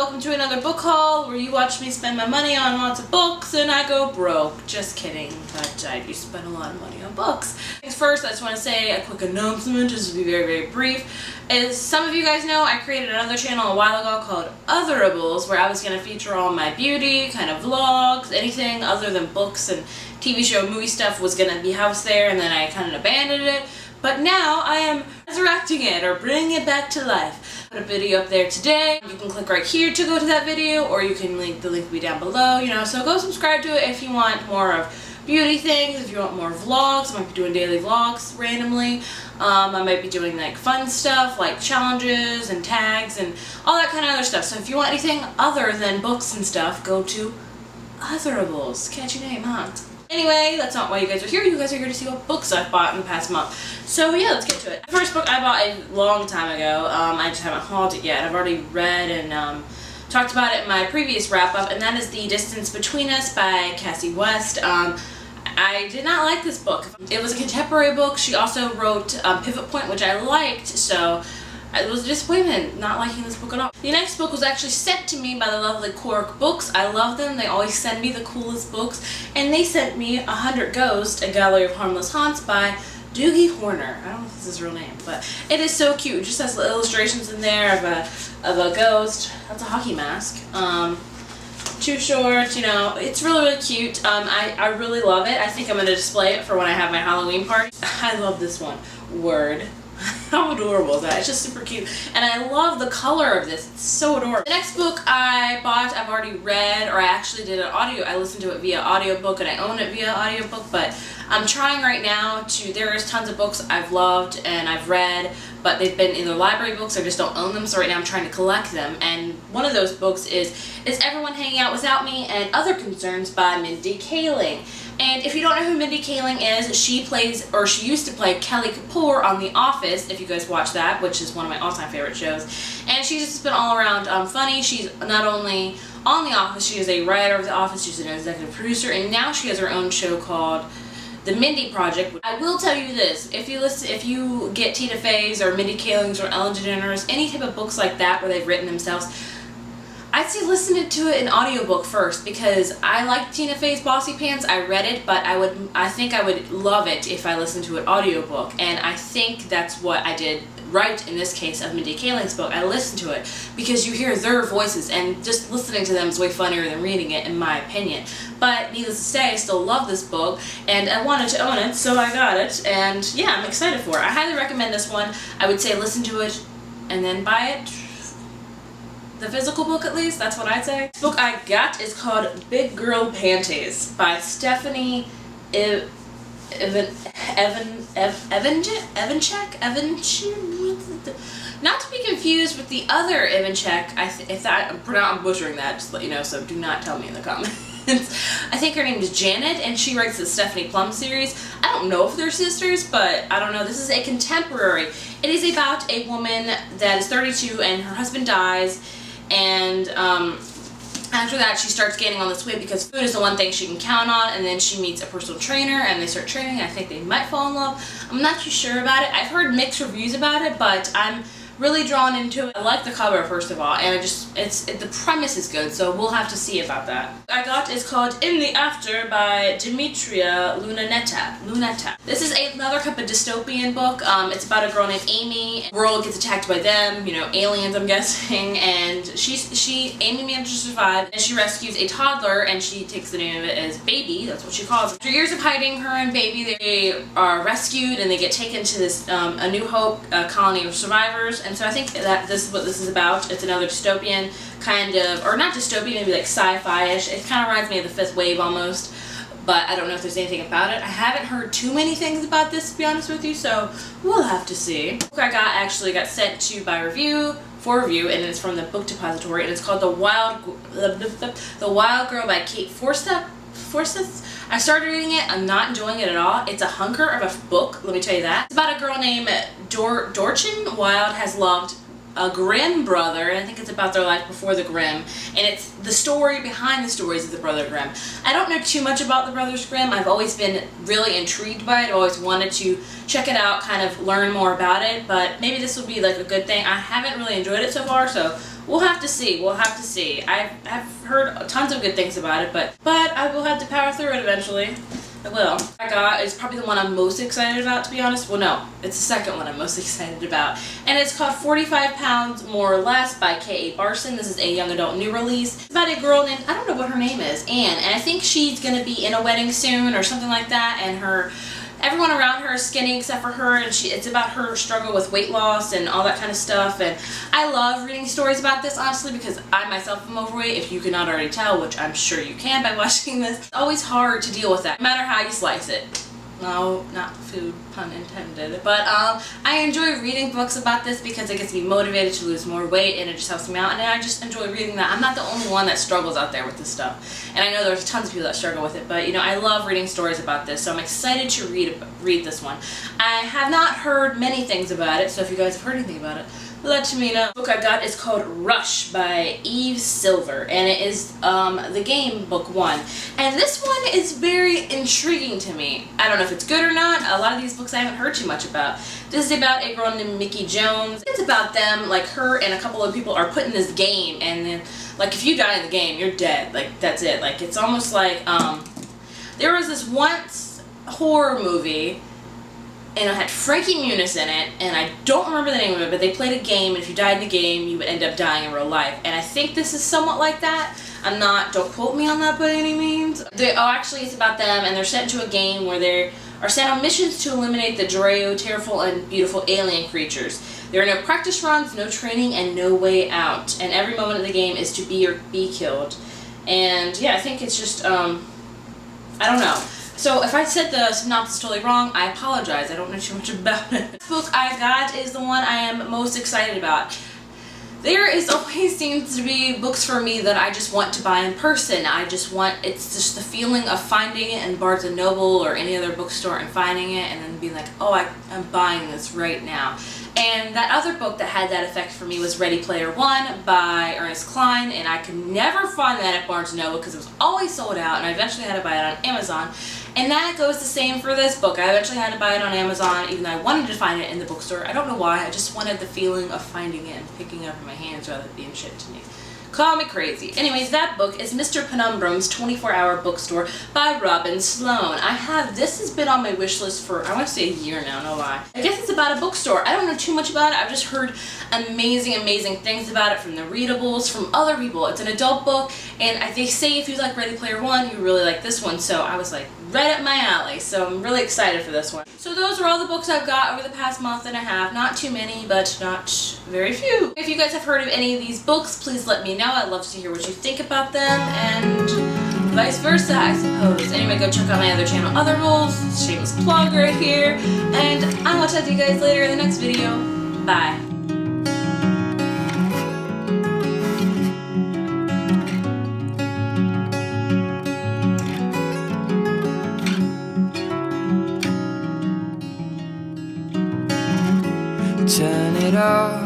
welcome to another book haul where you watch me spend my money on lots of books and I go broke. Just kidding, but I do spend a lot of money on books. First, I just want to say a quick announcement, just to be very brief. As some of you guys know, I created another channel a while ago called Otherables, where I was going to feature all my beauty, kind of vlogs, anything other than books and TV show, movie stuff was going to be housed there, and then I kind of abandoned it. But now I am resurrecting it, or bringing it back to life. I put a video up there today. You can click right here to go to that video, or you can the link will be down below, you know, so go subscribe to it if you want more of beauty things, if you want more vlogs. I might be doing daily vlogs randomly. I might be doing like fun stuff like challenges and tags and all that kind of other stuff. So if you want anything other than books and stuff, go to Otherables. Catchy name, huh? Anyway, that's not why you guys are here. You guys are here to see what books I've bought in the past month. So yeah, let's get to it. The first book I bought a long time ago. I just haven't hauled it yet. I've already read and talked about it in my previous wrap-up, and that is The Distance Between Us by Cassie West. I did not like this book. It was a contemporary book. She also wrote Pivot Point, which I liked, so it was a disappointment not liking this book at all. The next book was actually sent to me by the lovely Cork Books. I love them. They always send me the coolest books, and they sent me 100 Ghosts, A Gallery of Harmless Haunts by Doogie Horner. I don't know if this is his real name, but it is so cute. It just has illustrations in there of a ghost. That's a hockey mask. Too short, you know, it's really cute. I really love it. I think I'm going to display it for when I have my Halloween party. I love this one. Word. How adorable is that? It's just super cute. And I love the color of this. It's so adorable. The next book I bought, I've already read, or I actually did an audio. I listened to it via audiobook and I own it via audiobook, but I'm trying right now to, there's tons of books I've loved and I've read, but they've been either library books or I just don't own them, so right now I'm trying to collect them. And one of those books is Everyone Hanging Out Without Me and Other Concerns by Mindy Kaling. And if you don't know who Mindy Kaling is, she plays, or she used to play Kelly Kapoor on The Office, if you guys watch that, which is one of my all-time favorite shows. And she's just been all around funny. She's not only on The Office, she is a writer of The Office, she's an executive producer, and now she has her own show called The Mindy Project. I will tell you this, if you get Tina Fey's or Mindy Kaling's or Ellen DeGeneres, any type of books like that where they've written themselves, I'd say listen to it in audiobook first, because I like Tina Fey's Bossy Pants. I read it, but I think I would love it if I listened to it audiobook, and I think that's what I did right in this case of Mindy Kaling's book. I listened to it because you hear their voices, and just listening to them is way funnier than reading it, in my opinion. But needless to say, I still love this book, and I wanted to own it, so I got it, and yeah, I'm excited for it. I highly recommend this one. I would say listen to it and then buy it. The physical book, at least, that's what I'd say. The book I got is called Big Girl Panties by Stephanie Evanchek. Not to be confused with the other Evanchek. If I'm butchering that, just let you know, so do not tell me in the comments. I think her name is Janet, and she writes the Stephanie Plum series. I don't know if they're sisters, but I don't know. This is a contemporary. It is about a woman that is 32 and her husband dies, and after that she starts gaining on this weight because food is the one thing she can count on, and then she meets a personal trainer and they start training. I think they might fall in love. I'm not too sure about it. I've heard mixed reviews about it, but I'm really drawn into it. I like the cover, first of all, and the premise is good, so we'll have to see about that. What I got is called In the After by Demetria Luneta. This is another type of dystopian book. It's about a girl named Amy. The world gets attacked by them, you know, aliens, I'm guessing, and Amy manages to survive, and she rescues a toddler, and she takes the name of it as Baby. That's what she calls it. After years of hiding her and Baby, they are rescued, and they get taken to this A New Hope colony of survivors. And so I think that this is what this is about. It's another dystopian kind of, or not dystopian, maybe like sci-fi-ish. It kind of reminds me of The Fifth Wave almost, but I don't know if there's anything about it. I haven't heard too many things about this, to be honest with you, so we'll have to see. The book I actually got sent to by for review, and it's from the Book Depository, and it's called The Wild Girl by Kate Forsyth. I started reading it. I'm not enjoying it at all. It's a hunker of a book, let me tell you that. It's about a girl named Dorchen Wilde has loved a Grimm brother, and I think it's about their life before the Grimm, and it's the story behind the stories of the Brother Grimm. I don't know too much about the Brothers Grimm. I've always been really intrigued by it, always wanted to check it out, kind of learn more about it, but maybe this will be like a good thing. I haven't really enjoyed it so far, so we'll have to see. We'll have to see. I've heard tons of good things about it, but I will have to power through it eventually. I will. I got is probably the one I'm most excited about, to be honest. Well, no, it's the second one I'm most excited about, and it's called 45 Pounds More or Less by K.A. Barson. This is a young adult new release. It's about a girl named, I don't know what her name is, Anne, and I think she's gonna be in a wedding soon or something like that, and everyone around her is skinny except for her, and it's about her struggle with weight loss and all that kind of stuff. And I love reading stories about this, honestly, because I myself am overweight, if you could not already tell, which I'm sure you can by watching this. It's always hard to deal with that, no matter how you slice it. No, not food, pun intended. But I enjoy reading books about this because it gets me motivated to lose more weight, and it just helps me out, and I just enjoy reading that. I'm not the only one that struggles out there with this stuff, and I know there's tons of people that struggle with it, but you know, I love reading stories about this, so I'm excited to read this one. I have not heard many things about it, so if you guys have heard anything about it, let me know. The book I got is called Rush by Eve Silver, and it is the game book 1. And this one is very intriguing to me. I don't know if it's good or not. A lot of these books I haven't heard too much about. This is about a girl named Mickey Jones. It's about them, like her and a couple of people are put in this game, and then like if you die in the game, you're dead. Like that's it. Like it's almost like there was this once horror movie, and it had Frankie Muniz in it, and I don't remember the name of it, but they played a game, and if you died in the game, you would end up dying in real life. And I think this is somewhat like that. Don't quote me on that by any means. Actually, it's about them, and they're sent into a game where they are sent on missions to eliminate the Dreo, terrible and beautiful alien creatures. There are no practice runs, no training, and no way out. And every moment of the game is to be or be killed. And yeah, I think it's just, I don't know. So if I said the synopsis totally wrong, I apologize. I don't know too much about it. This book I got is the one I am most excited about. There always seems to be books for me that I just want to buy in person. It's just the feeling of finding it in Barnes & Noble or any other bookstore and finding it and then being like, oh, I'm buying this right now. And that other book that had that effect for me was Ready Player One by Ernest, Cline, and I could never find that at Barnes & Noble because it was always sold out, and I eventually had to buy it on Amazon. And that goes the same for this book. I eventually had to buy it on Amazon, even though I wanted to find it in the bookstore. I don't know why, I just wanted the feeling of finding it and picking it up in my hands rather than being shipped to me. Call me crazy. Anyways, that book is Mr. Penumbra's 24-Hour Bookstore by Robin Sloane. This has been on my wish list for, I want to say a year now, no lie. I guess it's about a bookstore. I don't know too much about it. I've just heard amazing, amazing things about it from the readables, from other people. It's an adult book, and they say if you like Ready Player One, you really like this one, so I was like, right up my alley, so I'm really excited for this one. So those are all the books I've got over the past month and a half. Not too many, but not very few. If you guys have heard of any of these books, please let me know. I'd love to hear what you think about them, and vice versa, I suppose. Anyway, go check out my other channel, Other Rules. Shameless plug right here. And I will talk to you guys later in the next video. Bye. Turn it off.